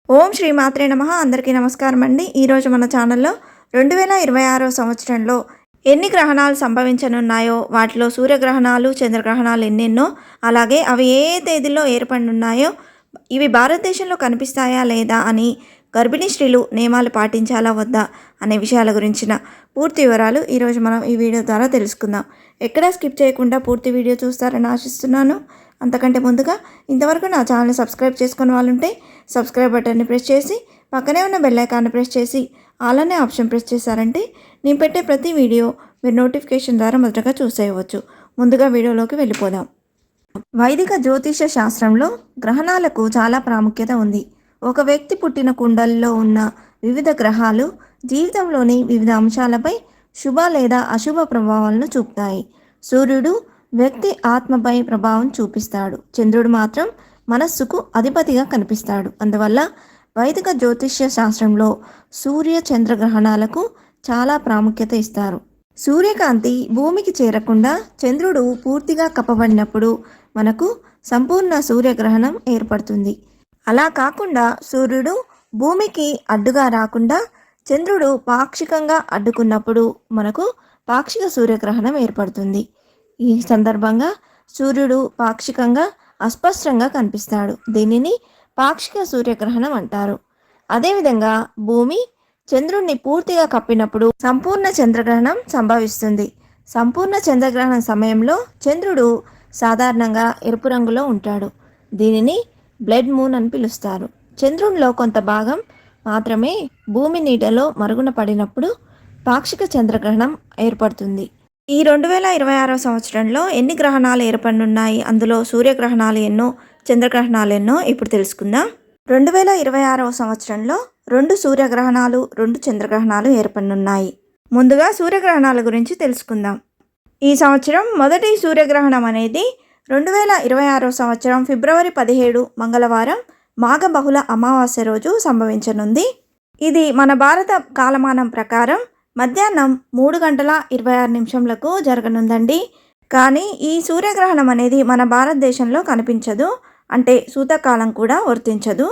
ఓం శ్రీ మాత్రే నమః. అందరికీ నమస్కారం అండి. ఈరోజు మన ఛానల్లో 2026 సంవత్సరంలో ఎన్ని గ్రహణాలు సంభవించనున్నాయో, వాటిలో సూర్యగ్రహణాలు, చంద్రగ్రహణాలు ఎన్నెన్నో, అలాగే అవి ఏ ఏ తేదీల్లో ఏర్పడనున్నాయో, ఇవి భారతదేశంలో కనిపిస్తాయా లేదా అని, గర్భిణీ స్త్రీలు నియమాలు పాటించాలా వద్దా అనే విషయాల గురించిన పూర్తి వివరాలు ఈరోజు మనం ఈ వీడియో ద్వారా తెలుసుకుందాం. ఎక్కడా స్కిప్ చేయకుండా పూర్తి వీడియో చూస్తారని ఆశిస్తున్నాను. అంతకంటే ముందుగా ఇంతవరకు నా ఛానల్ని సబ్స్క్రైబ్ చేసుకున్న వాళ్ళు ఉంటే సబ్స్క్రైబ్ బటన్ని ప్రెస్ చేసి పక్కనే ఉన్న బెల్ ఐకాన్ని ప్రెస్ చేసి ఆల్ అనే ఆప్షన్ ప్రెస్ చేశారంటే నేను పెట్టే ప్రతి వీడియో మీరు నోటిఫికేషన్ ద్వారా మొదటగా చూసేయవచ్చు. ముందుగా వీడియోలోకి వెళ్ళిపోదాం. వైదిక జ్యోతిష శాస్త్రంలో గ్రహణాలకు చాలా ప్రాముఖ్యత ఉంది. ఒక వ్యక్తి పుట్టిన కుండల్లో ఉన్న వివిధ గ్రహాలు జీవితంలోని వివిధ అంశాలపై శుభ లేదా అశుభ ప్రభావాలను చూపుతాయి. సూర్యుడు వ్యక్తి ఆత్మపై ప్రభావం చూపిస్తాడు. చంద్రుడు మాత్రం మనస్సుకు అధిపతిగా కనిపిస్తాడు. అందువల్ల వైదిక జ్యోతిష్య శాస్త్రంలో సూర్య చంద్రగ్రహణాలకు చాలా ప్రాముఖ్యత ఇస్తారు. సూర్యకాంతి భూమికి చేరకుండా చంద్రుడు పూర్తిగా కప్పబడినప్పుడు మనకు సంపూర్ణ సూర్యగ్రహణం ఏర్పడుతుంది. అలా కాకుండా సూర్యుడు భూమికి అడ్డుగా రాకుండా చంద్రుడు పాక్షికంగా అడ్డుకున్నప్పుడు మనకు పాక్షిక సూర్యగ్రహణం ఏర్పడుతుంది. ఈ సందర్భంగా సూర్యుడు పాక్షికంగా అస్పష్టంగా కనిపిస్తాడు. దీనిని పాక్షిక సూర్యగ్రహణం అంటారు. అదేవిధంగా భూమి చంద్రుడిని పూర్తిగా కప్పినప్పుడు సంపూర్ణ చంద్రగ్రహణం సంభవిస్తుంది. సంపూర్ణ చంద్రగ్రహణం సమయంలో చంద్రుడు సాధారణంగా ఎరుపు రంగులో ఉంటాడు. దీనిని బ్లడ్ మూన్ అని పిలుస్తారు. చంద్రునిలో కొంత భాగం మాత్రమే భూమి నీడలో మరుగున పడినప్పుడు పాక్షిక చంద్రగ్రహణం ఏర్పడుతుంది. ఈ 2026 సంవత్సరంలో ఎన్ని గ్రహణాలు ఏర్పడనున్నాయి, అందులో సూర్యగ్రహణాలు ఎన్నో, చంద్రగ్రహణాలు ఎన్నో ఇప్పుడు తెలుసుకుందాం. 2026 సంవత్సరంలో 2 సూర్యగ్రహణాలు, 2 చంద్రగ్రహణాలు ఏర్పడనున్నాయి. ముందుగా సూర్యగ్రహణాల గురించి తెలుసుకుందాం. ఈ సంవత్సరం మొదటి సూర్యగ్రహణం అనేది 2026 సంవత్సరం ఫిబ్రవరి 17 మంగళవారం మాఘ బహుళ అమావాస్య రోజు సంభవించనుంది. ఇది మన భారత కాలమానం ప్రకారం మధ్యాహ్నం 3:26 జరగనుందండి. కానీ ఈ సూర్యగ్రహణం అనేది మన భారతదేశంలో కనిపించదు, అంటే సూతకాలం కూడా వర్తించదు.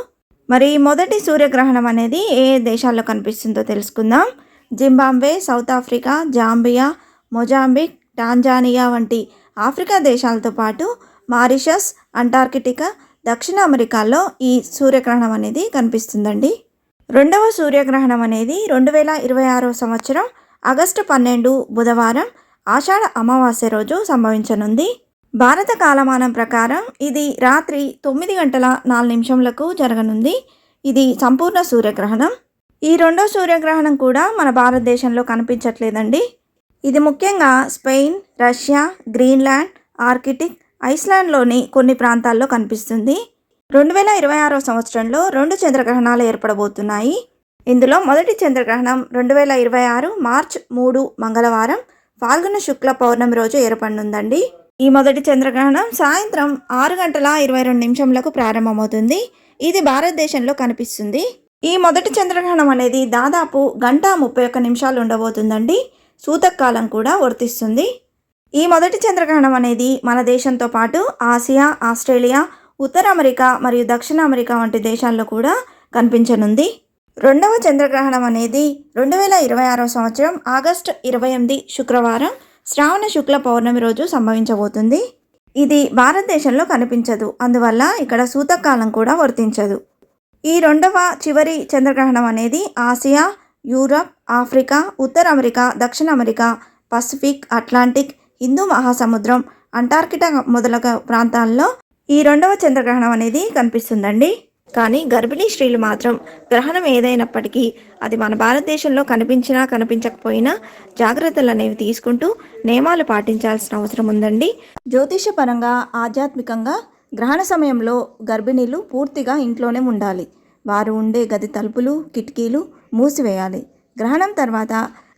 మరి మొదటి సూర్యగ్రహణం అనేది ఏ దేశాల్లో కనిపిస్తుందో తెలుసుకుందాం. Zimbabwe, south Africa, Zambia, Mozambique, Tanzania వంటి ఆఫ్రికా దేశాలతో పాటు మారిషస్, అంటార్కిటికా, దక్షిణ అమెరికాలో ఈ సూర్యగ్రహణం అనేది కనిపిస్తుందండి. రెండవ సూర్యగ్రహణం అనేది 2026 సంవత్సరం ఆగస్టు 12 బుధవారం ఆషాఢ అమావాస్య రోజు సంభవించనుంది. భారత కాలమానం ప్రకారం ఇది రాత్రి 9:04 జరగనుంది. ఇది సంపూర్ణ సూర్యగ్రహణం. ఈ రెండో సూర్యగ్రహణం కూడా మన భారతదేశంలో కనిపించట్లేదండి. ఇది ముఖ్యంగా స్పెయిన్, రష్యా, గ్రీన్లాండ్, ఆర్కిటిక్, ఐస్లాండ్లోని కొన్ని ప్రాంతాల్లో కనిపిస్తుంది. 2026 సంవత్సరంలో 2 చంద్రగ్రహణాలు ఏర్పడబోతున్నాయి. ఇందులో మొదటి చంద్రగ్రహణం 2026 మార్చి 3 మంగళవారం ఫాల్గుణ శుక్ల పౌర్ణమి రోజు ఏర్పడనుందండి. ఈ మొదటి చంద్రగ్రహణం సాయంత్రం 6:22 ప్రారంభమవుతుంది. ఇది భారతదేశంలో కనిపిస్తుంది. ఈ మొదటి చంద్రగ్రహణం అనేది దాదాపు 1:31 ఉండబోతుందండి. సూతకాలం కూడా వర్తిస్తుంది. ఈ మొదటి చంద్రగ్రహణం అనేది మన దేశంతో పాటు ఆసియా, ఆస్ట్రేలియా, ఉత్తర అమెరికా మరియు దక్షిణ అమెరికా వంటి దేశాల్లో కూడా కనిపించనుంది. రెండవ చంద్రగ్రహణం అనేది 2026 సంవత్సరం ఆగస్టు 28 శుక్రవారం శ్రావణ శుక్ల పౌర్ణమి రోజు సంభవించబోతుంది. ఇది భారతదేశంలో కనిపించదు, అందువల్ల ఇక్కడ సూతకాలం కూడా వర్తించదు. ఈ రెండవ చివరి చంద్రగ్రహణం అనేది ఆసియా, యూరప్, ఆఫ్రికా, ఉత్తర అమెరికా, దక్షిణ అమెరికా, పసిఫిక్, అట్లాంటిక్, హిందూ మహాసముద్రం, అంటార్కిటా మొదలగు ప్రాంతాల్లో ఈ రెండవ చంద్రగ్రహణం అనేది కనిపిస్తుందండి. కానీ గర్భిణీ స్త్రీలు మాత్రం గ్రహణం ఏదైనప్పటికీ అది మన భారతదేశంలో కనిపించినా కనిపించకపోయినా జాగ్రత్తలు అనేవి తీసుకుంటూ నియమాలు పాటించాల్సిన అవసరం ఉందండి. జ్యోతిషపరంగా, ఆధ్యాత్మికంగా గ్రహణ సమయంలో గర్భిణీలు పూర్తిగా ఇంట్లోనే ఉండాలి. వారు ఉండే గది తలుపులు, కిటికీలు మూసివేయాలి. గ్రహణం తర్వాత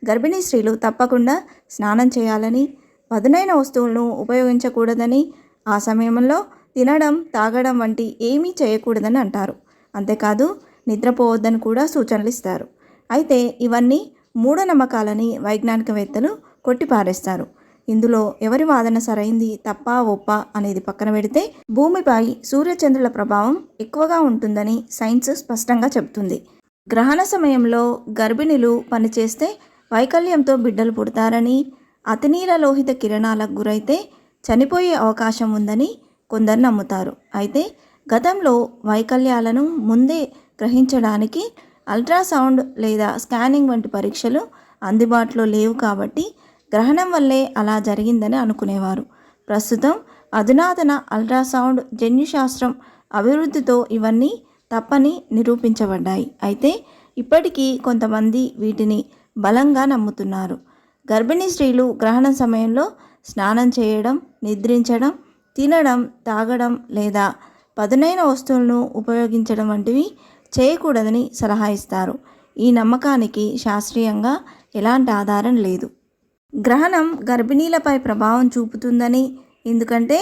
గర్భిణీ స్త్రీలు తప్పకుండా స్నానం చేయాలని, పదునైన వస్తువులను ఉపయోగించకూడదని, ఆ సమయంలో తినడం, తాగడం వంటి ఏమీ చేయకూడదని అంటారు. అంతేకాదు నిద్రపోవద్దని కూడా సూచనలు ఇస్తారు. అయితే ఇవన్నీ మూఢనమ్మకాలని వైజ్ఞానికవేత్తలు కొట్టిపారేస్తారు. ఇందులో ఎవరి వాదన సరైంది తప్ప ఒప్ప అనేది పక్కన పెడితే భూమిపై సూర్యచంద్రుల ప్రభావం ఎక్కువగా ఉంటుందని సైన్స్ స్పష్టంగా చెబుతుంది. గ్రహణ సమయంలో గర్భిణులు పనిచేస్తే వైకల్యంతో బిడ్డలు పుడతారని, అతినీల లోహిత కిరణాలకు గురైతే చనిపోయే అవకాశం ఉందని కొందరు నమ్ముతారు. అయితే గతంలో వైకల్యాలను ముందే గ్రహించడానికి అల్ట్రాసౌండ్ లేదా స్కానింగ్ వంటి పరీక్షలు అందుబాటులో లేవు కాబట్టి గ్రహణం వల్లే అలా జరిగిందని అనుకునేవారు. ప్రస్తుతం అధునాతన అల్ట్రాసౌండ్ జన్యుశాస్త్రం అభివృద్ధితో ఇవన్నీ తప్పని నిరూపించబడ్డాయి. అయితే ఇప్పటికీ కొంతమంది వీటిని బలంగా నమ్ముతున్నారు. గర్భిణీ స్త్రీలు గ్రహణం సమయంలో స్నానం చేయడం, నిద్రించడం, తినడం, తాగడం లేదా పదునైన వస్తువులను ఉపయోగించడం వంటివి చేయకూడదని సలహా ఇస్తారు. ఈ నమ్మకానికి శాస్త్రీయంగా ఎలాంటి ఆధారం లేదు. గ్రహణం గర్భిణీలపై ప్రభావం చూపుతుందని, ఎందుకంటే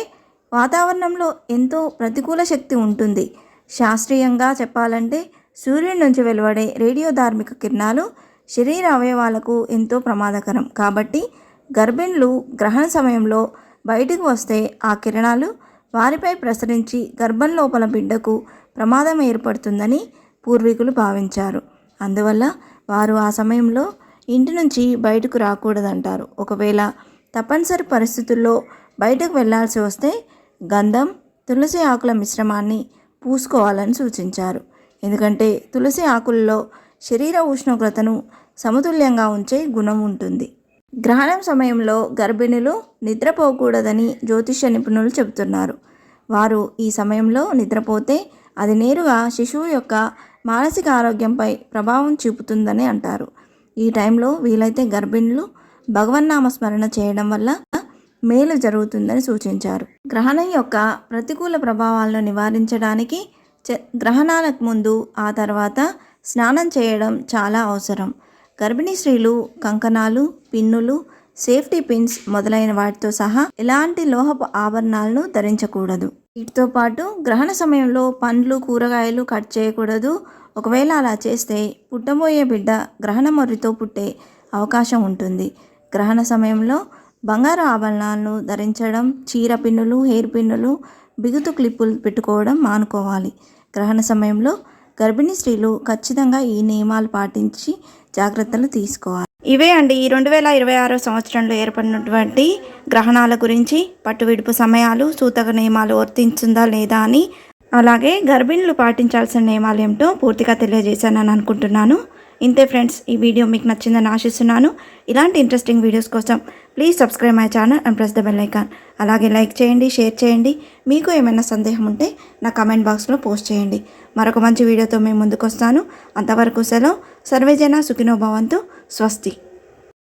వాతావరణంలో ఎంతో ప్రతికూల శక్తి ఉంటుంది. శాస్త్రీయంగా చెప్పాలంటే సూర్యుడి నుంచి వెలువడే రేడియోధార్మిక కిరణాలు శరీర అవయవాలకు ఎంతో ప్రమాదకరం. కాబట్టి గర్భిణులు గ్రహణ సమయంలో బయటకు వస్తే ఆ కిరణాలు వారిపై ప్రసరించి గర్భం లోపల బిడ్డకు ప్రమాదం ఏర్పడుతుందని పూర్వీకులు భావించారు. అందువల్ల వారు ఆ సమయంలో ఇంటి నుంచి బయటకు రాకూడదంటారు. ఒకవేళ తప్పనిసరి పరిస్థితుల్లో బయటకు వెళ్లాల్సి వస్తే గంధం, తులసి ఆకుల మిశ్రమాన్ని పూసుకోవాలని సూచించారు. ఎందుకంటే తులసి ఆకుల్లో శరీర ఉష్ణోగ్రతను సమతుల్యంగా ఉంచే గుణం ఉంటుంది. గ్రహణం సమయంలో గర్భిణులు నిద్రపోకూడదని జ్యోతిష్య నిపుణులు చెబుతున్నారు. వారు ఈ సమయంలో నిద్రపోతే అది నేరుగా శిశువు యొక్క మానసిక ఆరోగ్యంపై ప్రభావం చూపుతుందని అంటారు. ఈ టైంలో వీలైతే గర్భిణులు భగవన్నామ స్మరణ చేయడం వల్ల మేలు జరుగుతుందని సూచించారు. గ్రహణం యొక్క ప్రతికూల ప్రభావాలను నివారించడానికి గ్రహణాలకు ముందు, ఆ తర్వాత స్నానం చేయడం చాలా అవసరం. గర్భిణీ స్త్రీలు కంకణాలు, పిన్నులు, సేఫ్టీ పిన్స్ మొదలైన వాటితో సహా ఎలాంటి లోహపు ఆభరణాలను ధరించకూడదు. వీటితో పాటు గ్రహణ సమయంలో పండ్లు, కూరగాయలు కట్ చేయకూడదు. ఒకవేళ అలా చేస్తే పుట్టబోయే బిడ్డ గ్రహణ మొర్రితో పుట్టే అవకాశం ఉంటుంది. గ్రహణ సమయంలో బంగారు ఆభరణాలను ధరించడం, చీర పిన్నులు, హెయిర్ పిన్నులు, బిగుతు క్లిప్పులు పెట్టుకోవడం మానుకోవాలి. గ్రహణ సమయంలో గర్భిణీ స్త్రీలు ఖచ్చితంగా ఈ నియమాలు పాటించి జాగ్రత్తలు తీసుకోవాలి. ఇవే అండి ఈ 2026 సంవత్సరంలో ఏర్పడినటువంటి గ్రహణాల గురించి, పట్టు విడుపు సమయాలు, సూతక నియమాలు వర్తించిందా లేదా అని, అలాగే గర్భిణులు పాటించాల్సిన నియమాలు ఏమిటో పూర్తిగా తెలియజేశానని అనుకుంటున్నాను. ఇంతే ఫ్రెండ్స్, ఈ వీడియో మీకు నచ్చిందని ఆశిస్తున్నాను. ఇలాంటి ఇంట్రెస్టింగ్ వీడియోస్ కోసం please subscribe my channel and press the bell icon. అలాగే లైక్ చేయండి, షేర్ చేయండి. మీకు ఏమైనా సందేహం ఉంటే నా కమెంట్ బాక్స్లో పోస్ట్ చేయండి. మరొక మంచి వీడియోతో మేము ముందుకు వస్తాను. అంతవరకు సెలవు. సర్వేజన సుఖినో భవంతు. స్వస్తి.